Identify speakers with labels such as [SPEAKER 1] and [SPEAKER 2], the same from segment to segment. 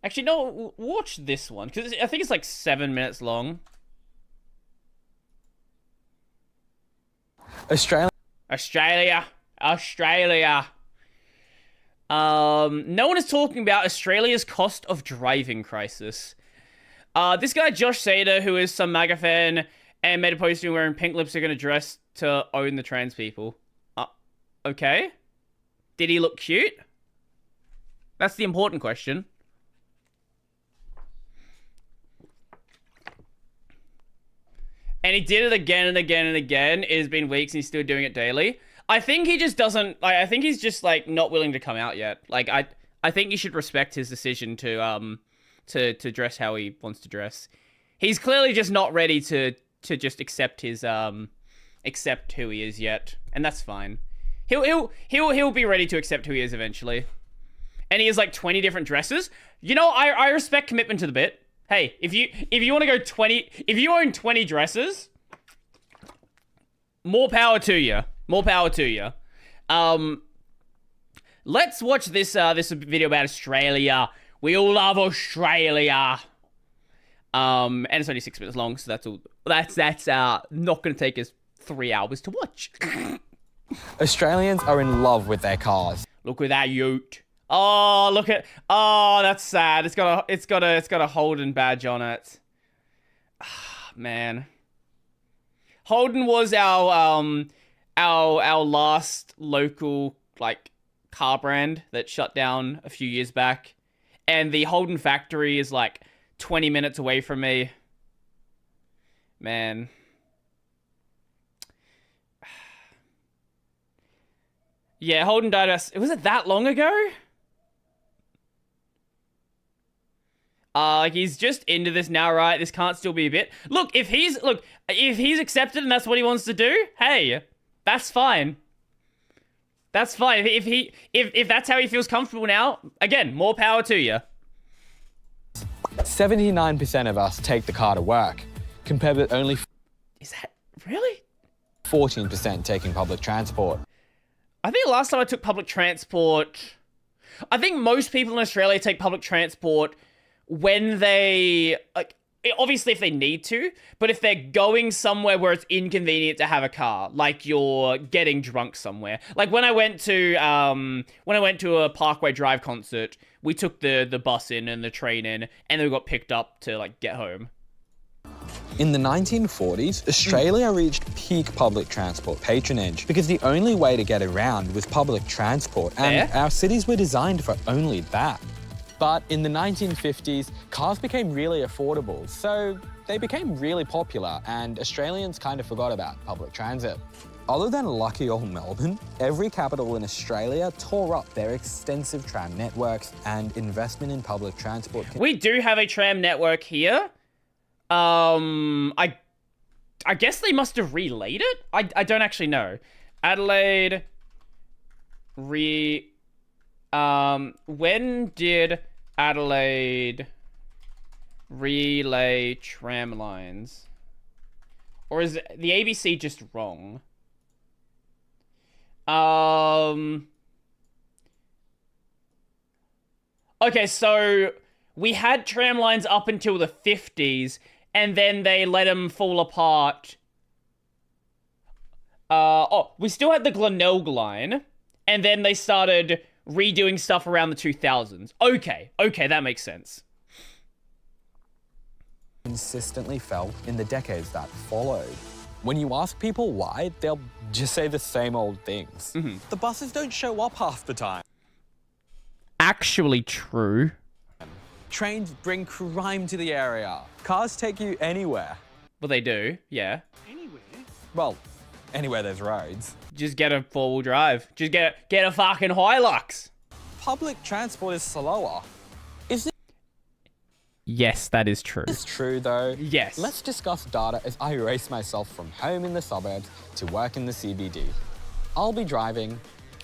[SPEAKER 1] Actually, no, watch this one, because I think it's like 7 minutes long.
[SPEAKER 2] Australia.
[SPEAKER 1] No one is talking about Australia's cost of driving crisis. This guy, Josh Sader, who is some MAGA fan, and made a post wearing pink lipstick and a dress to own the trans people. Okay. Did he look cute? That's the important question. And he did it again and again and again. It has been weeks and he's still doing it daily. I think he just doesn't, like, I think he's just, like, not willing to come out yet. Like, I think you should respect his decision to dress how he wants to dress. He's clearly just not ready to just accept his, accept who he is yet. And that's fine. He'll be ready to accept who he is eventually. And he has, like, 20 different dresses. You know, I respect commitment to the bit. Hey, if you want to go 20, if you own 20 dresses, more power to you. More power to you. Let's watch this this video about Australia. We all love Australia. And it's only 6 minutes long, so that's all. That's not going to take us 3 hours to watch.
[SPEAKER 2] Australians are in love with their cars.
[SPEAKER 1] Look at that ute. Oh, look at. Oh, that's sad. It's got a Holden badge on it. Man. Holden was our last local, like, car brand that shut down a few years back. And the Holden factory is, like, 20 minutes away from me. Man. Yeah, Holden died. Was it that long ago? Like, he's just into this now, right? This can't still be a bit. Look, if he's accepted and that's what he wants to do, hey, that's fine. That's fine. If that's how he feels comfortable now, again, more power to you.
[SPEAKER 2] 79% of us take the car to work, compared with only
[SPEAKER 1] Is that really?
[SPEAKER 2] 14% taking public transport.
[SPEAKER 1] I think last time I took public transport, I think most people in Australia take public transport when they, like, obviously if they need to, but if they're going somewhere where it's inconvenient to have a car, like you're getting drunk somewhere. Like when I went to a Parkway Drive concert, we took the bus in and the train in, and then we got picked up to, like, get home.
[SPEAKER 2] In the 1940s, Australia reached peak public transport patronage because the only way to get around was public transport, and our cities were designed for only that. But in the 1950s, cars became really affordable, so they became really popular, and Australians kind of forgot about public transit. Other than lucky old Melbourne, every capital in Australia tore up their extensive tram networks, and investment in public transport.
[SPEAKER 1] We do have a tram network here. I guess they must have relayed it? I don't actually know. Adelaide when did Adelaide relay tram lines? Or is the ABC just wrong? Okay, so we had tram lines up until the 50s, and then they let them fall apart. We still had the Glenelg line, and then they started redoing stuff around the 2000s. Okay, that makes sense.
[SPEAKER 2] Consistently fell in the decades that followed. When you ask people why, they'll just say the same old things. The buses don't show up half the time.
[SPEAKER 1] Actually true.
[SPEAKER 2] Trains bring crime to the area. Cars take you anywhere.
[SPEAKER 1] Well, they do, yeah.
[SPEAKER 2] Anywhere? Well, anywhere there's roads.
[SPEAKER 1] Just get a four-wheel drive. Just get a fucking Hilux.
[SPEAKER 2] Public transport is slower. Is it?
[SPEAKER 1] Yes, that is true.
[SPEAKER 2] It's true, though.
[SPEAKER 1] Yes.
[SPEAKER 2] Let's discuss data as I race myself from home in the suburbs to work in the CBD. I'll be driving,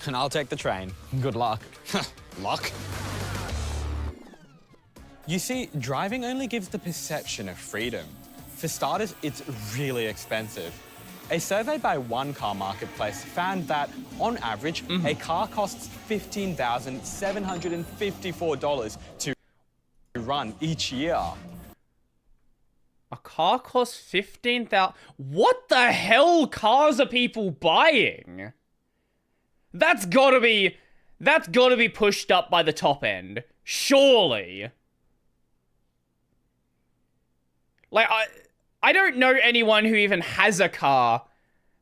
[SPEAKER 2] and I'll take the train. Good luck. Luck? You see, driving only gives the perception of freedom. For starters, it's really expensive. A survey by One Car Marketplace found that, on average, a car costs $15,754 to... run each year.
[SPEAKER 1] A car costs 15,000. What the hell cars are people buying? That's gotta be pushed up by the top end. Surely. Like, I don't know anyone who even has a car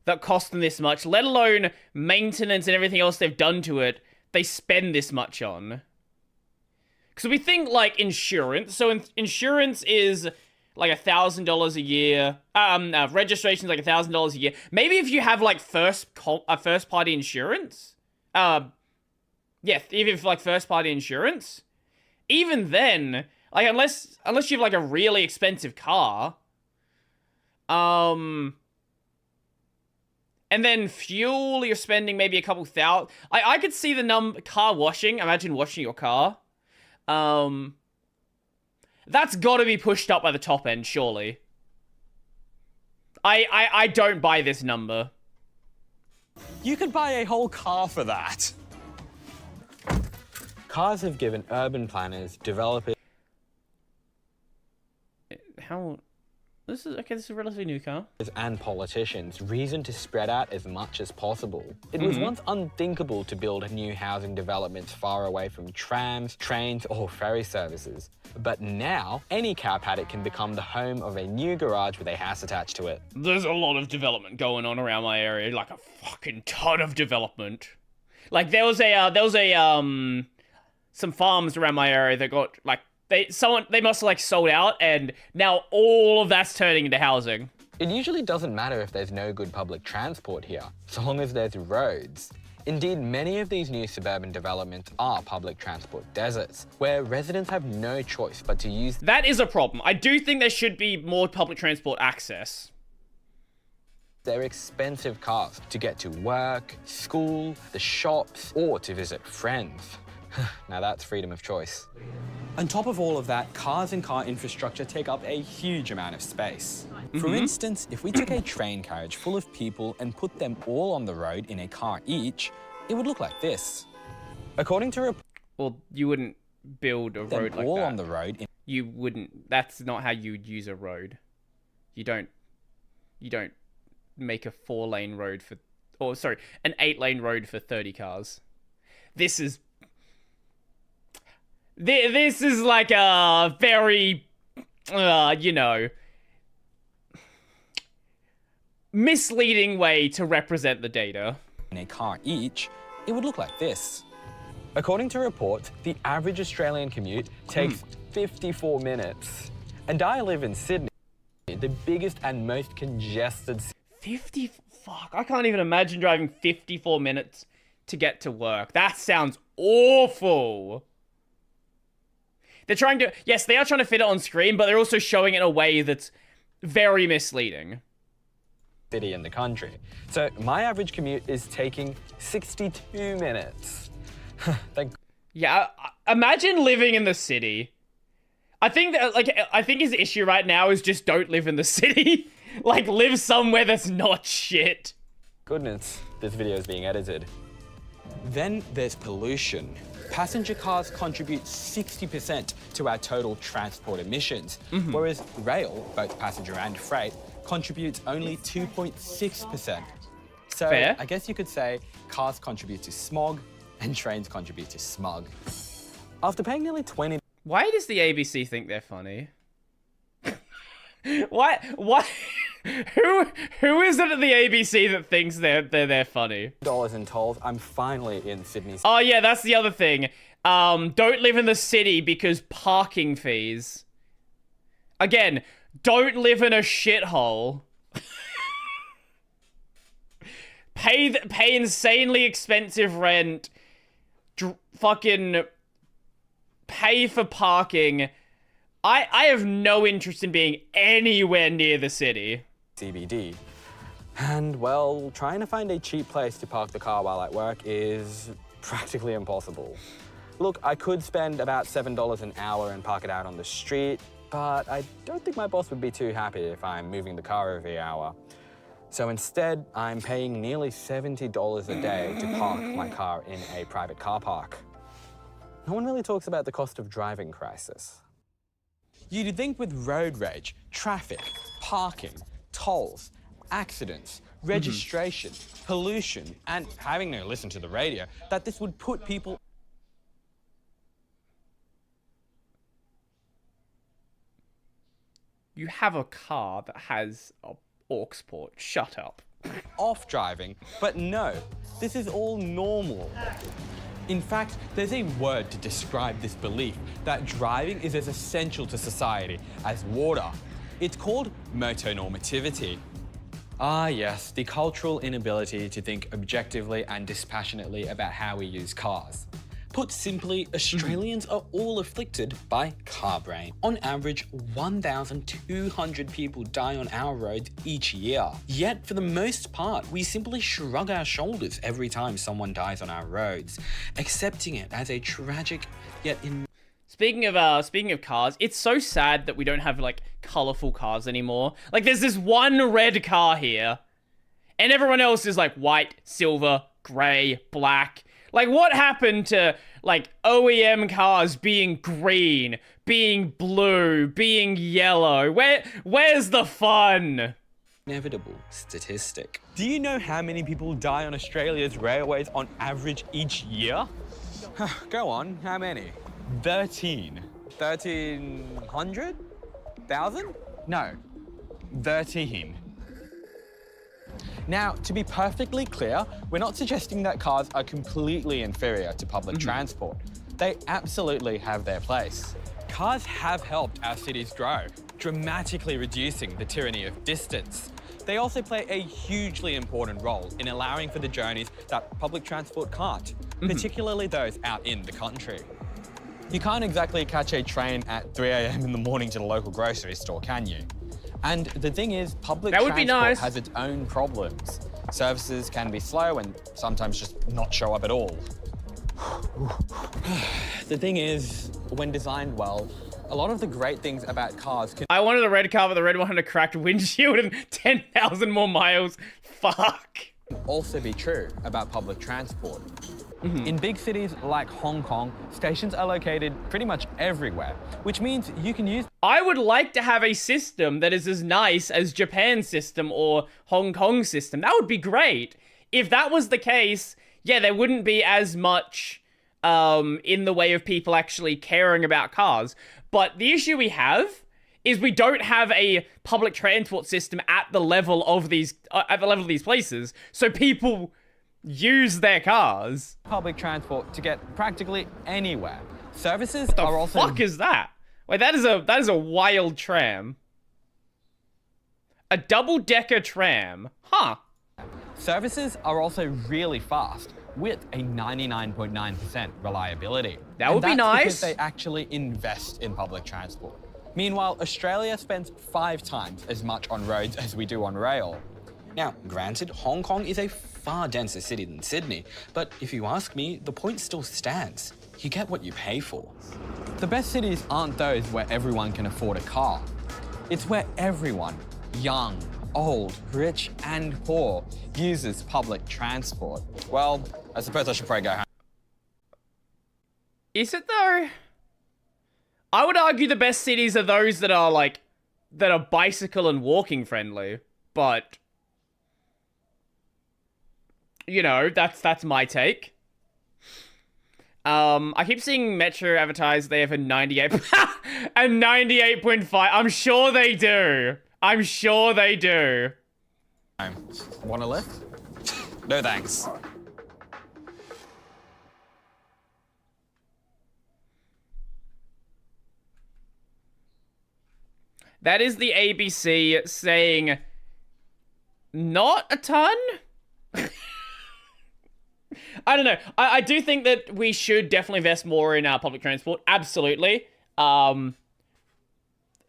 [SPEAKER 1] that costs them this much, let alone maintenance and everything else they've done to it, they spend this much on. Because we think, like, insurance. So insurance is like $1,000 a year. Registration's like $1,000 a year. Maybe if you have, like, first-party insurance. Yeah, even for, like, first-party insurance. Even then, like, unless you have, like, a really expensive car. And then fuel, you're spending maybe a couple thousand. I could see the car washing. Imagine washing your car. That's gotta be pushed up by the top end, surely. I don't buy this number.
[SPEAKER 2] You could buy a whole car for that. Cars have given urban planners, developers...
[SPEAKER 1] How... This is a relatively new car.
[SPEAKER 2] And politicians reason to spread out as much as possible. It was once unthinkable to build new housing developments far away from trams, trains, or ferry services. But now, any cow paddock can become the home of a new garage with a house attached to it.
[SPEAKER 1] There's a lot of development going on around my area, like a fucking ton of development. Like there was some farms around my area that got like they must have like sold out, and now all of that's turning into housing.
[SPEAKER 2] It usually doesn't matter if there's no good public transport here, so long as there's roads. Indeed, many of these new suburban developments are public transport deserts, where residents have no choice but to use...
[SPEAKER 1] That is a problem. I do think there should be more public transport access.
[SPEAKER 2] Their expensive cars to get to work, school, the shops, or to visit friends. Now that's freedom of choice. On top of all of that, cars and car infrastructure take up a huge amount of space. For instance, if we took a train carriage full of people and put them all on the road in a car each, it would look like this. According to
[SPEAKER 1] Well, you wouldn't build a road like
[SPEAKER 2] all
[SPEAKER 1] that.
[SPEAKER 2] On the road.
[SPEAKER 1] You wouldn't. That's not how you would use a road. You don't make a 4-lane road for... Or, sorry, an 8-lane road for 30 cars. This is like a very, you know, misleading way to represent the data.
[SPEAKER 2] In a car each, it would look like this. According to reports, the average Australian commute takes 54 minutes. And I live in Sydney, the biggest and most congested city.
[SPEAKER 1] Fuck, I can't even imagine driving 54 minutes to get to work. That sounds awful. They're trying to... Yes, they are trying to fit it on screen, but they're also showing it in a way that's very misleading.
[SPEAKER 2] City in the country. So my average commute is taking 62 minutes.
[SPEAKER 1] Yeah, imagine living in the city. I think his issue right now is just don't live in the city. Like, live somewhere that's not shit.
[SPEAKER 2] Goodness, this video is being edited. Then there's pollution. Passenger cars contribute 60% to our total transport emissions, whereas rail, both passenger and freight, contributes only 2.6%. So
[SPEAKER 1] Fair.
[SPEAKER 2] I guess you could say cars contribute to smog and trains contribute to smug. After paying nearly 20...
[SPEAKER 1] Why does the ABC think they're funny? Why? Who is it at the ABC that thinks they're funny?
[SPEAKER 2] ...dollars in tolls, I'm finally in Sydney.
[SPEAKER 1] Oh yeah, that's the other thing. Don't live in the city because parking fees. Again, don't live in a shithole. Pay insanely expensive rent. Fucking pay for parking. I have no interest in being anywhere near the city.
[SPEAKER 2] CBD. And, well, trying to find a cheap place to park the car while at work is practically impossible. Look, I could spend about $7 an hour and park it out on the street, but I don't think my boss would be too happy if I'm moving the car every hour. So instead, I'm paying nearly $70 a day to park my car in a private car park. No one really talks about the cost of driving crisis. You'd think with road rage, traffic, parking, tolls, accidents, registration, pollution, and having to listen to the radio, that this would put people...
[SPEAKER 1] You have a car that has a aux port. Shut up.
[SPEAKER 2] off driving, but no, this is all normal. In fact, there's a word to describe this belief that driving is as essential to society as water. It's called motonormativity. Ah yes, the cultural inability to think objectively and dispassionately about how we use cars. Put simply, Australians are all afflicted by car brain. On average, 1,200 people die on our roads each year. Yet, for the most part, we simply shrug our shoulders every time someone dies on our roads, accepting it as a tragic yet
[SPEAKER 1] Speaking of cars, it's so sad that we don't have like colorful cars anymore. Like there's this one red car here, and everyone else is like white, silver, gray, black. Like what happened to like OEM cars being green, being blue, being yellow? Where's the fun?
[SPEAKER 2] inevitable statistic. Do you know how many people die on Australia's railways on average each year? Go on, how many? 13. 1,300? 1,000? No, 13. Now, to be perfectly clear, we're not suggesting that cars are completely inferior to public transport. They absolutely have their place. Cars have helped our cities grow, dramatically reducing the tyranny of distance. They also play a hugely important role in allowing for the journeys that public transport can't, particularly those out in the country. You can't exactly catch a train at 3 a.m. in the morning to the local grocery store, can you? And the thing is, public transport has its own problems. Services can be slow and sometimes just not show up at all. The thing is, when designed well, a lot of the great things about cars can...
[SPEAKER 1] I wanted a red car, but the red one had a cracked windshield and 10,000 more miles. Fuck.
[SPEAKER 2] also be true about public transport. In big cities like Hong Kong, stations are located pretty much everywhere, which means you can use...
[SPEAKER 1] I would like to have a system that is as nice as Japan's system or Hong Kong's system. That would be great. If that was the case, yeah, there wouldn't be as much in the way of people actually caring about cars. But the issue we have is we don't have a public transport system at the level of these places, so people use their cars.
[SPEAKER 2] Public transport to get practically anywhere. Services are also...
[SPEAKER 1] What the fuck is that? Wait, that is a wild tram. A double-decker tram. Huh.
[SPEAKER 2] Services are also really fast, with a 99.9% reliability.
[SPEAKER 1] That would be nice.
[SPEAKER 2] Because they actually invest in public transport. Meanwhile, Australia spends 5 times as much on roads as we do on rail. Now, granted, Hong Kong is a far denser city than Sydney, but if you ask me, the point still stands. You get what you pay for. The best cities aren't those where everyone can afford a car. It's where everyone, young, old, rich, and poor, uses public transport. Well, I suppose I should probably go home.
[SPEAKER 1] Is it though? I would argue the best cities are those that are bicycle and walking friendly, but you know, that's my take. I keep seeing Metro advertise they have a 98 and 98.5. I'm sure they do. I'm sure they do.
[SPEAKER 2] Want a lift? No thanks.
[SPEAKER 1] That is the ABC saying not a ton? I don't know. I do think that we should definitely invest more in our public transport. Absolutely.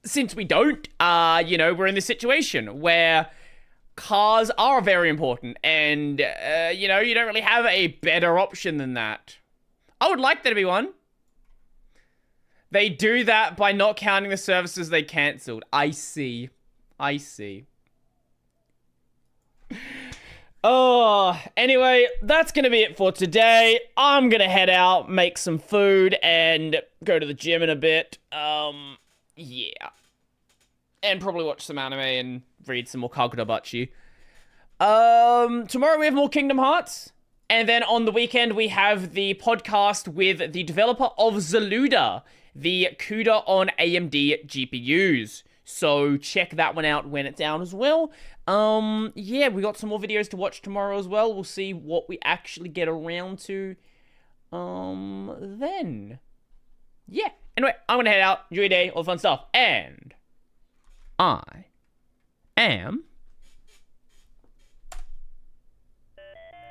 [SPEAKER 1] Since we don't, you know, we're in this situation where cars are very important and, you know, you don't really have a better option than that. I would like there to be one. They do that by not counting the services they cancelled. I see. I see. Oh, anyway, that's going to be it for today. I'm going to head out, make some food, and go to the gym in a bit. Yeah. And probably watch some anime and read some more Kagurabachi. Tomorrow we have more Kingdom Hearts. And then on the weekend, we have the podcast with the developer of Zaluda, the CUDA on AMD GPUs. So check that one out when it's out as well. Yeah, we got some more videos to watch tomorrow as well. We'll see what we actually get around to. Then. Yeah. Anyway, I'm gonna head out, enjoy your day, all the fun stuff. And I am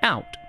[SPEAKER 1] out.